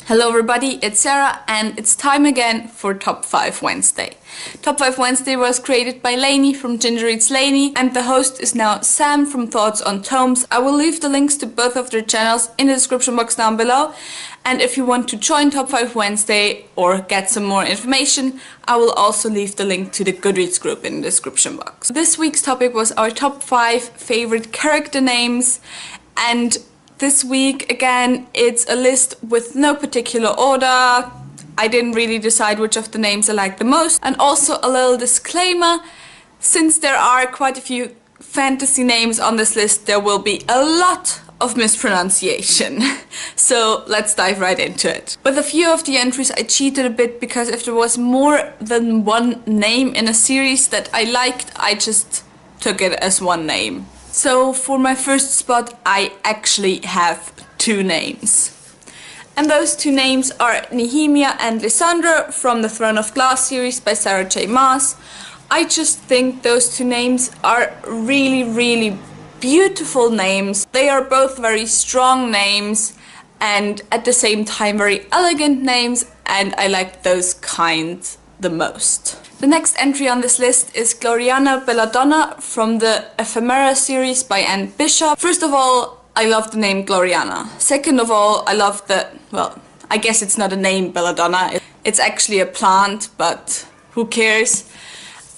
Hello everybody, it's Sarah and it's time again for Top 5 Wednesday. Top 5 Wednesday was created by Lainey from Ginger Eats Lainey and the host is now Sam from Thoughts on Tomes. I will leave the links to both of their channels in the description box down below, and if you want to join Top 5 Wednesday or get some more information, I will also leave the link to the Goodreads group in the description box. This week's topic was our top 5 favorite character names, and this week, again, it's a list with no particular order. I didn't really decide which of the names I liked the most. And also a little disclaimer, since there are quite a few fantasy names on this list, there will be a lot of mispronunciation. So let's dive right into it. With a few of the entries I cheated a bit, because if there was more than one name in a series that I liked, I just took it as one name. So for my first spot, I actually have two names. And those two names are Nehemia and Lysandra from the Throne of Glass series by Sarah J. Maas. I just think those two names are really beautiful names. They are both very strong names and at the same time very elegant names, and I like those kinds the most. The next entry on this list is Gloriana Belladonna from the Ephemera series by Anne Bishop. First of all, I love the name Gloriana. Second of all, I love the, well, I guess it's not a name, Belladonna. It's actually a plant, but who cares?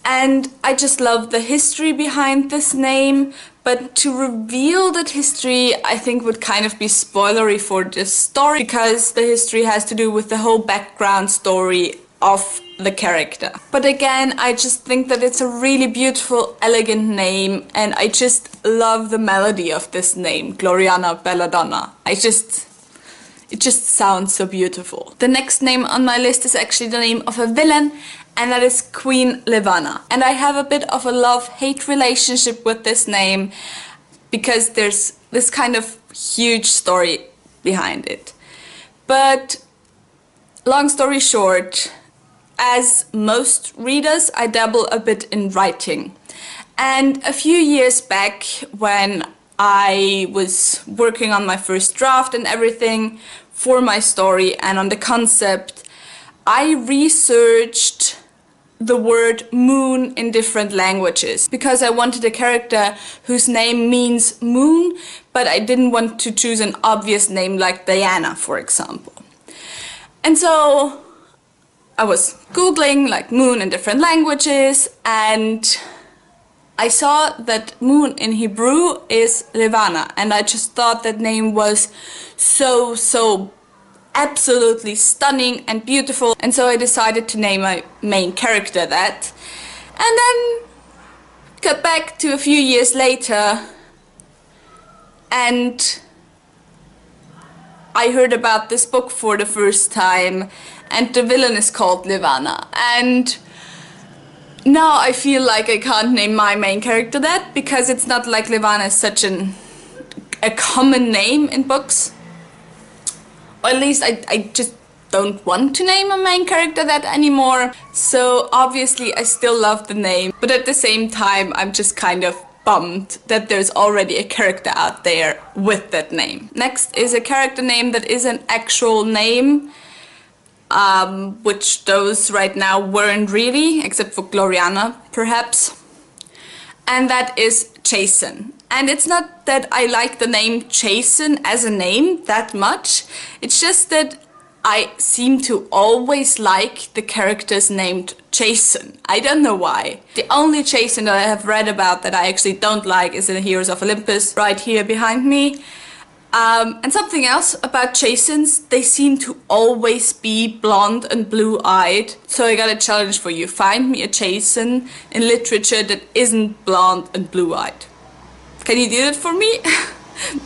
And I just love the history behind this name, but to reveal that history I think would kind of be spoilery for this story, because the history has to do with the whole background story of the character. But again, I just think that it's a really beautiful, elegant name, and I just love the melody of this name, Gloriana Belladonna. It just sounds so beautiful. The next name on my list is actually the name of a villain, and that is Queen Levana. And I have a bit of a love-hate relationship with this name, because there's this kind of huge story behind it. But long story short, as most readers, I dabble a bit in writing. And a few years back, when I was working on my first draft and everything for my story and on the concept, I researched the word moon in different languages, because I wanted a character whose name means moon, but I didn't want to choose an obvious name like Diana, for example. And so I was googling like moon in different languages, and I saw that moon in Hebrew is Levana, and I just thought that name was so absolutely stunning and beautiful, and so I decided to name my main character that. And then cut back to a few years later, and I heard about this book for the first time, and the villain is called Levana. And now I feel like I can't name my main character that, because it's not like Levana is such a common name in books. Or at least I just don't want to name a main character that anymore. So obviously I still love the name, but at the same time I'm just kind of bummed that there's already a character out there with that name. Next is a character name that is an actual name, which those right now weren't really, except for Gloriana perhaps, and that is Jason. And it's not that I like the name Jason as a name that much, it's just that I seem to always like the characters named Jason. I don't know why. The only Jason that I have read about that I actually don't like is in the Heroes of Olympus, right here behind me. And something else about Jasons, they seem to always be blonde and blue-eyed. So I got a challenge for you. Find me a Jason in literature that isn't blonde and blue-eyed. Can you do that for me?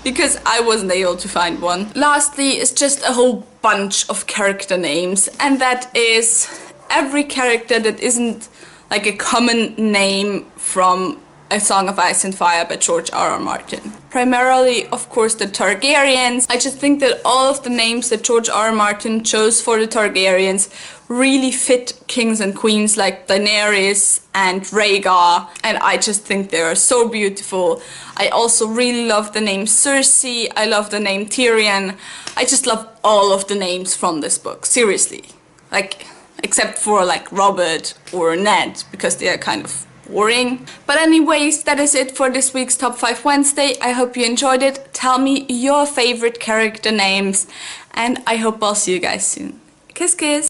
Because I wasn't able to find one. Lastly is just a whole bunch of character names, and that is every character that isn't like a common name from A Song of Ice and Fire by George R.R. Martin. Primarily, of course, the Targaryens. I just think that all of the names that George R.R. Martin chose for the Targaryens really fit kings and queens like Daenerys and Rhaegar, and I just think they are so beautiful. I also really love the name Cersei, I love the name Tyrion. I just love all of the names from this book, seriously. Like, except for like Robert or Ned, because they are kind of boring. But anyways, that is it for this week's Top 5 Wednesday. I hope you enjoyed it. Tell me your favorite character names, and I hope I'll see you guys soon. Kiss kiss!